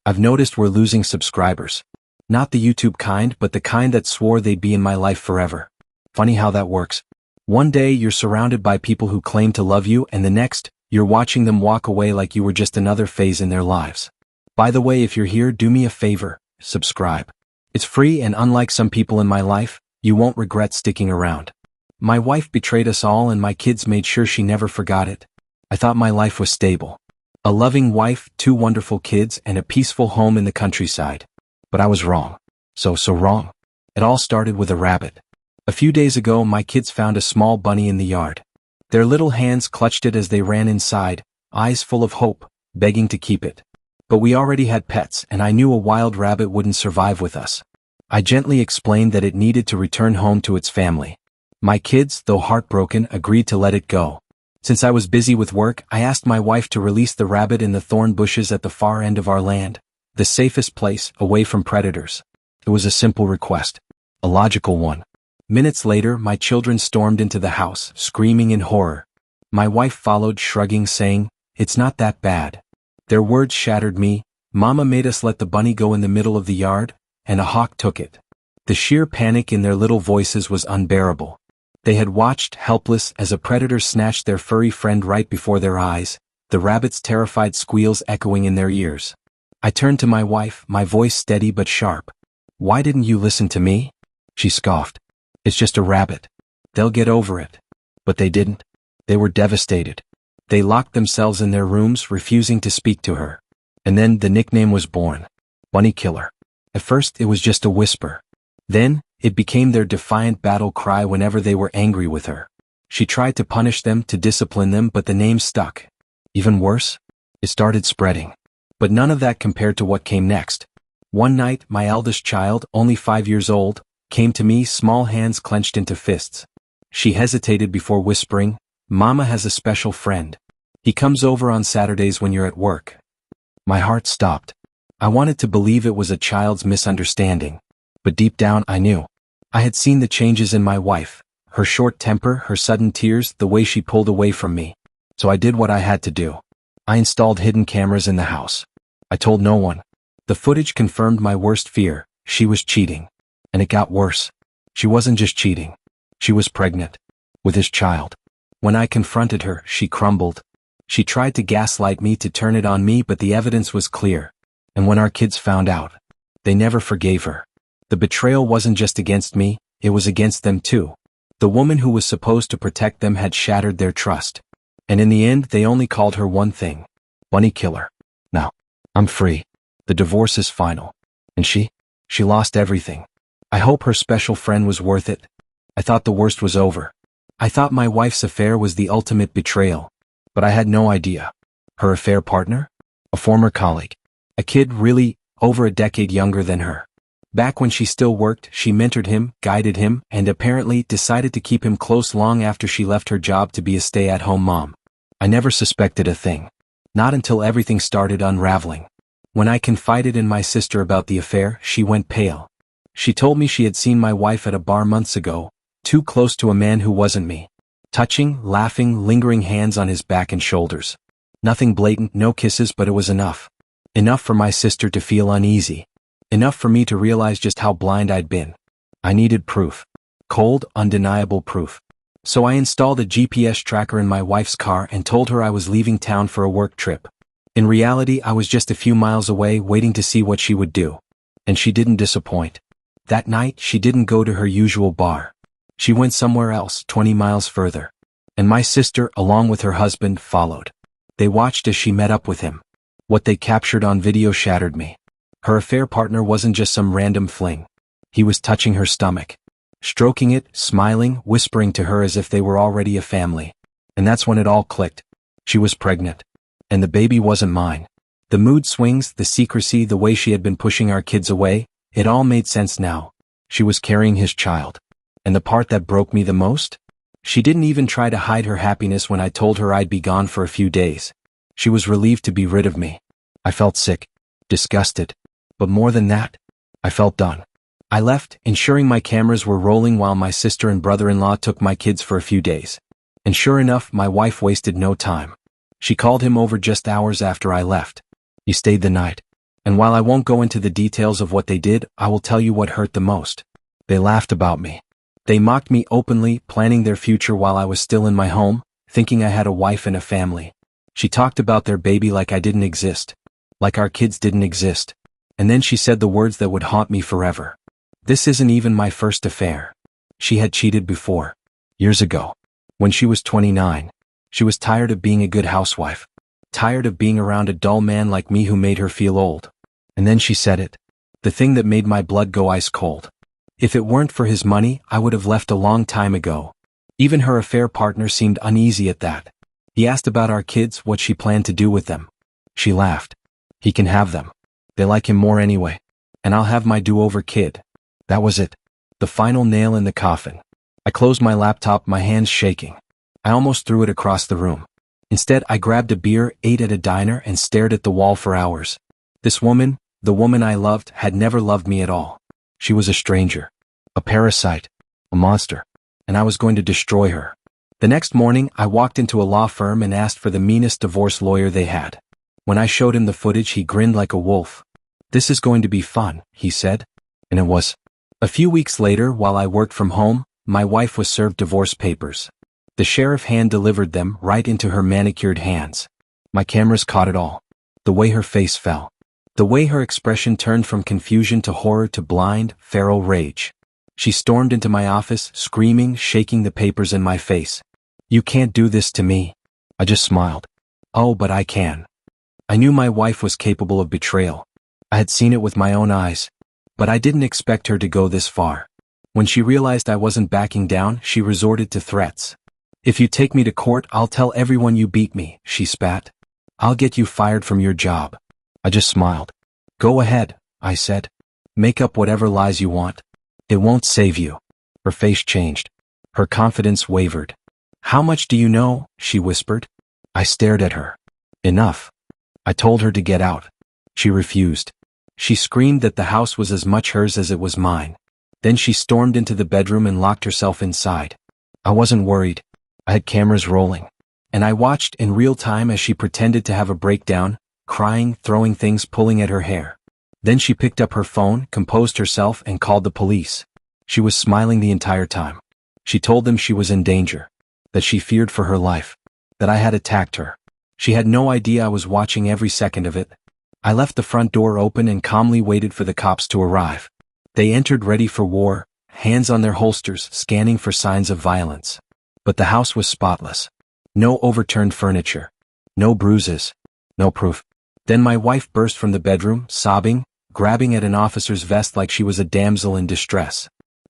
I've noticed we're losing subscribers. Not the YouTube kind, but the kind that swore they'd be in my life forever. Funny how that works. One day you're surrounded by people who claim to love you, and the next, you're watching them walk away like you were just another phase in their lives. By the way, if you're here, do me a favor, subscribe. It's free, and unlike some people in my life, you won't regret sticking around. My wife betrayed us all, and my kids made sure she never forgot it. I thought my life was stable. A loving wife, 2 wonderful kids, and a peaceful home in the countryside. But I was wrong. So wrong. It all started with a rabbit. A few days ago, my kids found a small bunny in the yard. Their little hands clutched it as they ran inside, eyes full of hope, begging to keep it. But we already had pets, and I knew a wild rabbit wouldn't survive with us. I gently explained that it needed to return home to its family. My kids, though heartbroken, agreed to let it go. Since I was busy with work, I asked my wife to release the rabbit in the thorn bushes at the far end of our land, the safest place, away from predators. It was a simple request. A logical one. Minutes later, my children stormed into the house, screaming in horror. My wife followed, shrugging, saying, "It's not that bad." Their words shattered me. Mama made us let the bunny go in the middle of the yard, and a hawk took it. The sheer panic in their little voices was unbearable. They had watched, helpless, as a predator snatched their furry friend right before their eyes, the rabbit's terrified squeals echoing in their ears. I turned to my wife, my voice steady but sharp. "Why didn't you listen to me?" She scoffed. "It's just a rabbit. They'll get over it." But they didn't. They were devastated. They locked themselves in their rooms, refusing to speak to her. And then the nickname was born. Bunny Killer. At first, it was just a whisper. Then, it became their defiant battle cry whenever they were angry with her. She tried to punish them, to discipline them, but the name stuck. Even worse, it started spreading. But none of that compared to what came next. One night, my eldest child, only 5 years old, came to me, small hands clenched into fists. She hesitated before whispering, "Mama has a special friend. He comes over on Saturdays when you're at work." My heart stopped. I wanted to believe it was a child's misunderstanding. But deep down I knew. I had seen the changes in my wife, her short temper, her sudden tears, the way she pulled away from me. So I did what I had to do. I installed hidden cameras in the house. I told no one. The footage confirmed my worst fear. She was cheating. And it got worse. She wasn't just cheating. She was pregnant. With his child. When I confronted her, she crumbled. She tried to gaslight me, to turn it on me, but the evidence was clear. And when our kids found out, they never forgave her. The betrayal wasn't just against me, it was against them too. The woman who was supposed to protect them had shattered their trust. And in the end, they only called her one thing. Bunny Killer. Now, I'm free. The divorce is final. And she lost everything. I hope her special friend was worth it. I thought the worst was over. I thought my wife's affair was the ultimate betrayal. But I had no idea. Her affair partner? A former colleague. A kid really over a decade younger than her. Back when she still worked, she mentored him, guided him, and apparently decided to keep him close long after she left her job to be a stay-at-home mom. I never suspected a thing. Not until everything started unraveling. When I confided in my sister about the affair, she went pale. She told me she had seen my wife at a bar months ago, too close to a man who wasn't me. Touching, laughing, lingering hands on his back and shoulders. Nothing blatant, no kisses, but it was enough. Enough for my sister to feel uneasy. Enough for me to realize just how blind I'd been. I needed proof. Cold, undeniable proof. So I installed a GPS tracker in my wife's car and told her I was leaving town for a work trip. In reality, I was just a few miles away, waiting to see what she would do. And she didn't disappoint. That night, she didn't go to her usual bar. She went somewhere else, 20 miles further. And my sister, along with her husband, followed. They watched as she met up with him. What they captured on video shattered me. Her affair partner wasn't just some random fling. He was touching her stomach. Stroking it, smiling, whispering to her as if they were already a family. And that's when it all clicked. She was pregnant. And the baby wasn't mine. The mood swings, the secrecy, the way she had been pushing our kids away, it all made sense now. She was carrying his child. And the part that broke me the most? She didn't even try to hide her happiness when I told her I'd be gone for a few days. She was relieved to be rid of me. I felt sick. Disgusted. But more than that, I felt done. I left, ensuring my cameras were rolling while my sister and brother-in-law took my kids for a few days. And sure enough, my wife wasted no time. She called him over just hours after I left. "You stayed the night." And while I won't go into the details of what they did, I will tell you what hurt the most. They laughed about me. They mocked me openly, planning their future while I was still in my home, thinking I had a wife and a family. She talked about their baby like I didn't exist. Like our kids didn't exist. And then she said the words that would haunt me forever. This isn't even my first affair. She had cheated before. Years ago. When she was 29. She was tired of being a good housewife. Tired of being around a dull man like me who made her feel old. And then she said it. The thing that made my blood go ice cold. If it weren't for his money, I would have left a long time ago. Even her affair partner seemed uneasy at that. He asked about our kids, what she planned to do with them. She laughed. He can have them. They like him more anyway. And I'll have my do-over kid. That was it. The final nail in the coffin. I closed my laptop, my hands shaking. I almost threw it across the room. Instead, I grabbed a beer, ate at a diner, and stared at the wall for hours. This woman, the woman I loved, had never loved me at all. She was a stranger. A parasite. A monster. And I was going to destroy her. The next morning, I walked into a law firm and asked for the meanest divorce lawyer they had. When I showed him the footage, he grinned like a wolf. "This is going to be fun," he said. And it was. A few weeks later, while I worked from home, my wife was served divorce papers. The sheriff hand-delivered them right into her manicured hands. My cameras caught it all. The way her face fell. The way her expression turned from confusion to horror to blind, feral rage. She stormed into my office, screaming, shaking the papers in my face. "You can't do this to me." I just smiled. "Oh, but I can." I knew my wife was capable of betrayal. I had seen it with my own eyes. But I didn't expect her to go this far. When she realized I wasn't backing down, she resorted to threats. "If you take me to court, I'll tell everyone you beat me," she spat. "I'll get you fired from your job." I just smiled. "Go ahead," I said. "Make up whatever lies you want. It won't save you." Her face changed. Her confidence wavered. "How much do you know?" she whispered. I stared at her. "Enough." I told her to get out. She refused. She screamed that the house was as much hers as it was mine. Then she stormed into the bedroom and locked herself inside. I wasn't worried. I had cameras rolling. And I watched in real time as she pretended to have a breakdown, crying, throwing things, pulling at her hair. Then she picked up her phone, composed herself, and called the police. She was smiling the entire time. She told them she was in danger. That she feared for her life. That I had attacked her. She had no idea I was watching every second of it. I left the front door open and calmly waited for the cops to arrive. They entered ready for war, hands on their holsters, scanning for signs of violence. But the house was spotless. No overturned furniture. No bruises. No proof. Then my wife burst from the bedroom, sobbing, grabbing at an officer's vest like she was a damsel in distress.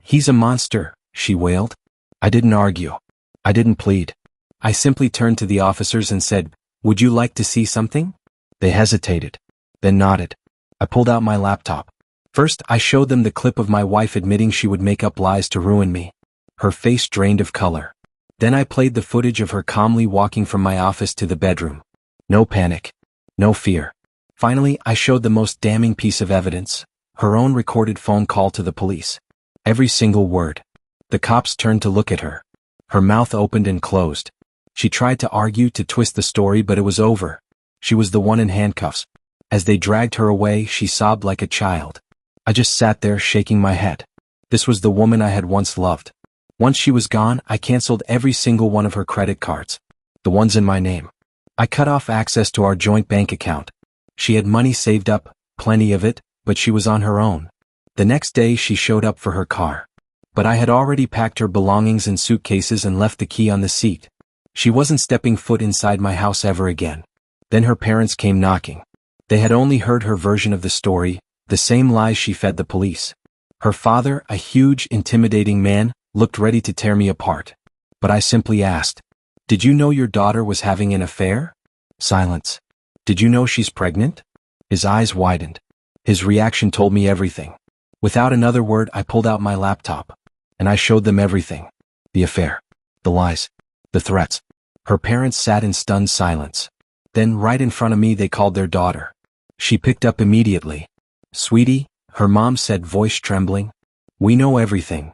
"He's a monster," she wailed. I didn't argue. I didn't plead. I simply turned to the officers and said, "Would you like to see something?" They hesitated. Then nodded. I pulled out my laptop. First, I showed them the clip of my wife admitting she would make up lies to ruin me. Her face drained of color. Then I played the footage of her calmly walking from my office to the bedroom. No panic. No fear. Finally, I showed the most damning piece of evidence, her own recorded phone call to the police. Every single word. The cops turned to look at her. Her mouth opened and closed. She tried to argue, to twist the story, but it was over. She was the one in handcuffs. As they dragged her away, she sobbed like a child. I just sat there shaking my head. This was the woman I had once loved. Once she was gone, I canceled every single one of her credit cards. The ones in my name. I cut off access to our joint bank account. She had money saved up, plenty of it, but she was on her own. The next day she showed up for her car. But I had already packed her belongings in suitcases and left the key on the seat. She wasn't stepping foot inside my house ever again. Then her parents came knocking. They had only heard her version of the story, the same lies she fed the police. Her father, a huge, intimidating man, looked ready to tear me apart. But I simply asked, "Did you know your daughter was having an affair?" Silence. "Did you know she's pregnant?" His eyes widened. His reaction told me everything. Without another word, I pulled out my laptop. And I showed them everything. The affair. The lies. The threats. Her parents sat in stunned silence. Then, right in front of me, they called their daughter. She picked up immediately. "Sweetie," her mom said, voice trembling. "We know everything."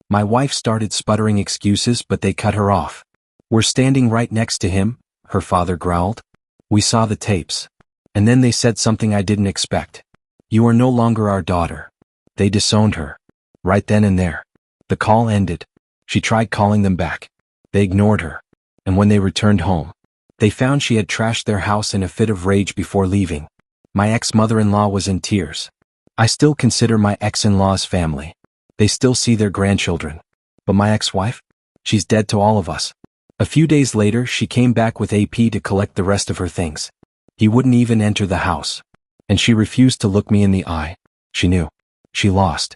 My wife started sputtering excuses, but they cut her off. "We're standing right next to him," her father growled. "We saw the tapes." And then they said something I didn't expect. "You are no longer our daughter." They disowned her. Right then and there. The call ended. She tried calling them back. They ignored her. And when they returned home, they found she had trashed their house in a fit of rage before leaving. My ex-mother-in-law was in tears. I still consider my ex-in-laws family. They still see their grandchildren. But my ex-wife? She's dead to all of us. A few days later, she came back with AP to collect the rest of her things. He wouldn't even enter the house. And she refused to look me in the eye. She knew. She lost.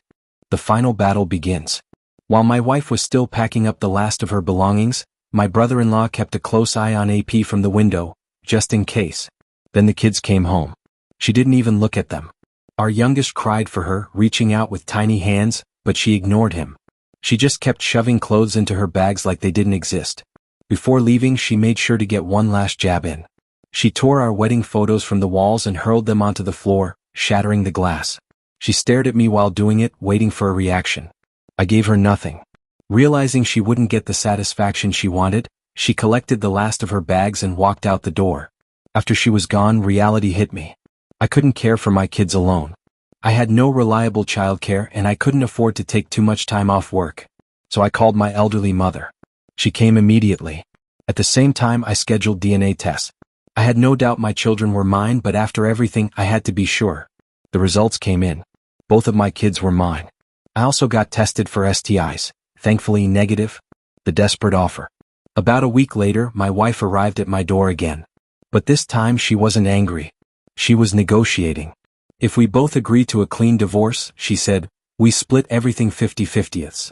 The final battle begins. While my wife was still packing up the last of her belongings, my brother-in-law kept a close eye on AP from the window, just in case. Then the kids came home. She didn't even look at them. Our youngest cried for her, reaching out with tiny hands, but she ignored him. She just kept shoving clothes into her bags like they didn't exist. Before leaving, she made sure to get one last jab in. She tore our wedding photos from the walls and hurled them onto the floor, shattering the glass. She stared at me while doing it, waiting for a reaction. I gave her nothing. Realizing she wouldn't get the satisfaction she wanted, she collected the last of her bags and walked out the door. After she was gone, reality hit me. I couldn't care for my kids alone. I had no reliable childcare and I couldn't afford to take too much time off work. So I called my elderly mother. She came immediately. At the same time, I scheduled DNA tests. I had no doubt my children were mine, but after everything, I had to be sure. The results came in. Both of my kids were mine. I also got tested for STIs, thankfully negative. The desperate offer. About a week later, my wife arrived at my door again. But this time she wasn't angry. She was negotiating. If we both agreed to a clean divorce, she said, we split everything 50-50ths.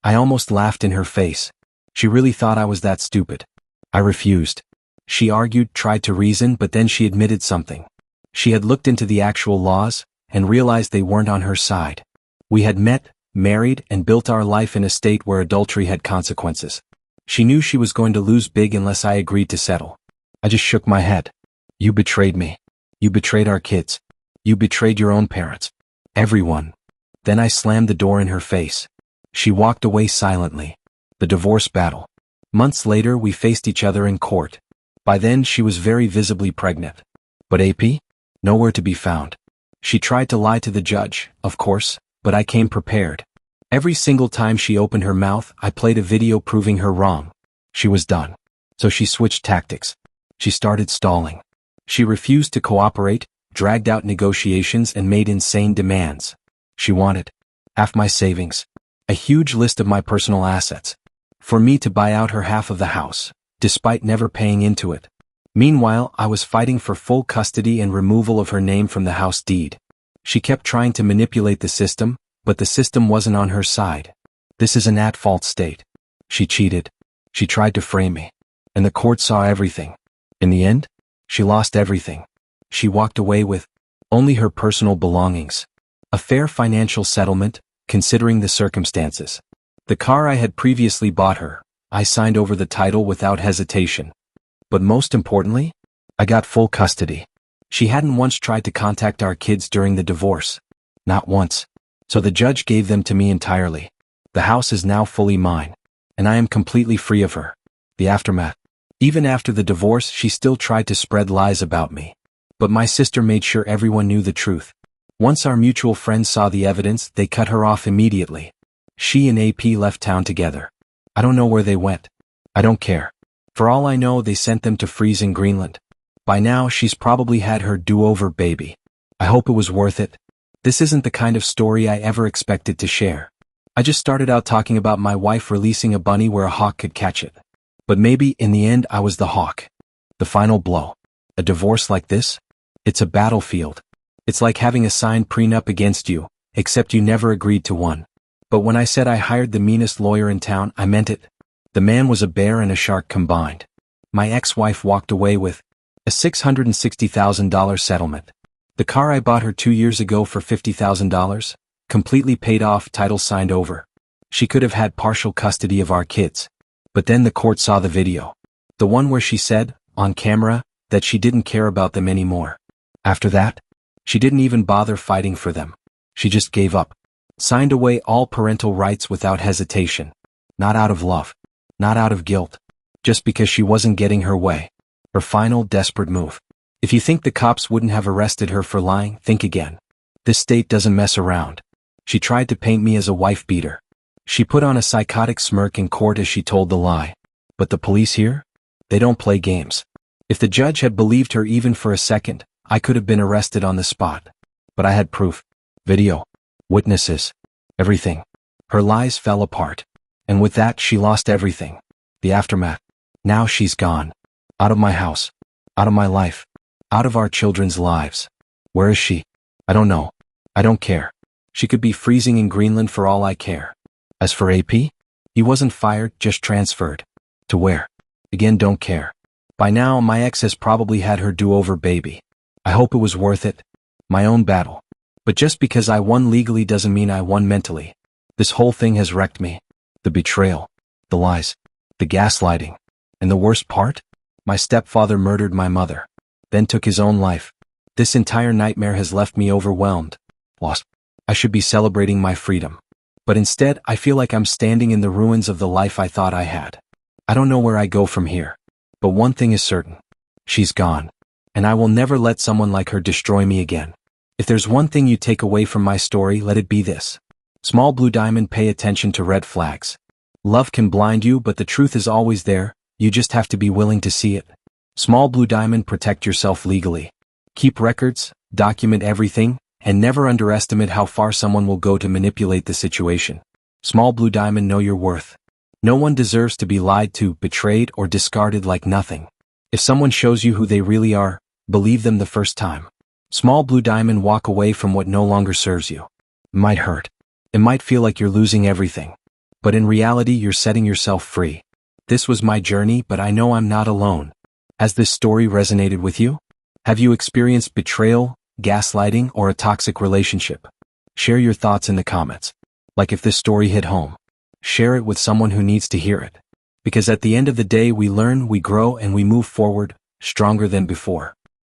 I almost laughed in her face. She really thought I was that stupid. I refused. She argued, tried to reason, but then she admitted something. She had looked into the actual laws and realized they weren't on her side. We had met, married, and built our life in a state where adultery had consequences. She knew she was going to lose big unless I agreed to settle. I just shook my head. You betrayed me. You betrayed our kids. You betrayed your own parents. Everyone. Then I slammed the door in her face. She walked away silently. The divorce battle. Months later, we faced each other in court. By then, she was very visibly pregnant. But AP? Nowhere to be found. She tried to lie to the judge, of course, but I came prepared. Every single time she opened her mouth, I played a video proving her wrong. She was done. So she switched tactics. She started stalling. She refused to cooperate, dragged out negotiations, and made insane demands. She wanted half my savings, a huge list of my personal assets, for me to buy out her half of the house, despite never paying into it. Meanwhile, I was fighting for full custody and removal of her name from the house deed. She kept trying to manipulate the system, but the system wasn't on her side. This is an at-fault state. She cheated. She tried to frame me. And the court saw everything. In the end, she lost everything. She walked away with only her personal belongings. A fair financial settlement, considering the circumstances. The car I had previously bought her, I signed over the title without hesitation. But most importantly, I got full custody. She hadn't once tried to contact our kids during the divorce. Not once. So the judge gave them to me entirely. The house is now fully mine. And I am completely free of her. The aftermath. Even after the divorce, she still tried to spread lies about me. But my sister made sure everyone knew the truth. Once our mutual friends saw the evidence, they cut her off immediately. She and AP left town together. I don't know where they went. I don't care. For all I know, they sent them to freeze in Greenland. By now, she's probably had her do-over baby. I hope it was worth it. This isn't the kind of story I ever expected to share. I just started out talking about my wife releasing a bunny where a hawk could catch it. But maybe, in the end, I was the hawk. The final blow. A divorce like this? It's a battlefield. It's like having a signed prenup against you, except you never agreed to one. But when I said I hired the meanest lawyer in town, I meant it. The man was a bear and a shark combined. My ex-wife walked away with a $660,000 settlement. The car I bought her 2 years ago for $50,000, completely paid off, title signed over. She could have had partial custody of our kids. But then the court saw the video. The one where she said, on camera, that she didn't care about them anymore. After that, she didn't even bother fighting for them. She just gave up. Signed away all parental rights without hesitation. Not out of love. Not out of guilt. Just because she wasn't getting her way. Her final desperate move. If you think the cops wouldn't have arrested her for lying, think again. This state doesn't mess around. She tried to paint me as a wife beater. She put on a psychotic smirk in court as she told the lie. But the police here? They don't play games. If the judge had believed her even for a second, I could have been arrested on the spot. But I had proof. Video. Witnesses. Everything. Her lies fell apart. And with that, she lost everything. The aftermath. Now she's gone. Out of my house. Out of my life. Out of our children's lives. Where is she? I don't know. I don't care. She could be freezing in Greenland for all I care. As for AP? He wasn't fired, just transferred. To where? Again, don't care. By now, my ex has probably had her do-over baby. I hope it was worth it. My own battle. But just because I won legally doesn't mean I won mentally. This whole thing has wrecked me. The betrayal. The lies. The gaslighting. And the worst part? My stepfather murdered my mother. Then took his own life. This entire nightmare has left me overwhelmed. Lost. I should be celebrating my freedom. But instead, I feel like I'm standing in the ruins of the life I thought I had. I don't know where I go from here. But one thing is certain. She's gone. And I will never let someone like her destroy me again. If there's one thing you take away from my story, let it be this. Small blue diamond, pay attention to red flags. Love can blind you, but the truth is always there. You just have to be willing to see it. Small blue diamond, protect yourself legally. Keep records, document everything, and never underestimate how far someone will go to manipulate the situation. Small blue diamond, know your worth. No one deserves to be lied to, betrayed, or discarded like nothing. If someone shows you who they really are, believe them the first time. Small blue diamond, walk away from what no longer serves you. It might hurt. It might feel like you're losing everything. But in reality, you're setting yourself free. This was my journey, but I know I'm not alone. Has this story resonated with you? Have you experienced betrayal, gaslighting, or a toxic relationship? Share your thoughts in the comments. Like if this story hit home. Share it with someone who needs to hear it. Because at the end of the day, we learn, we grow, and we move forward, stronger than before.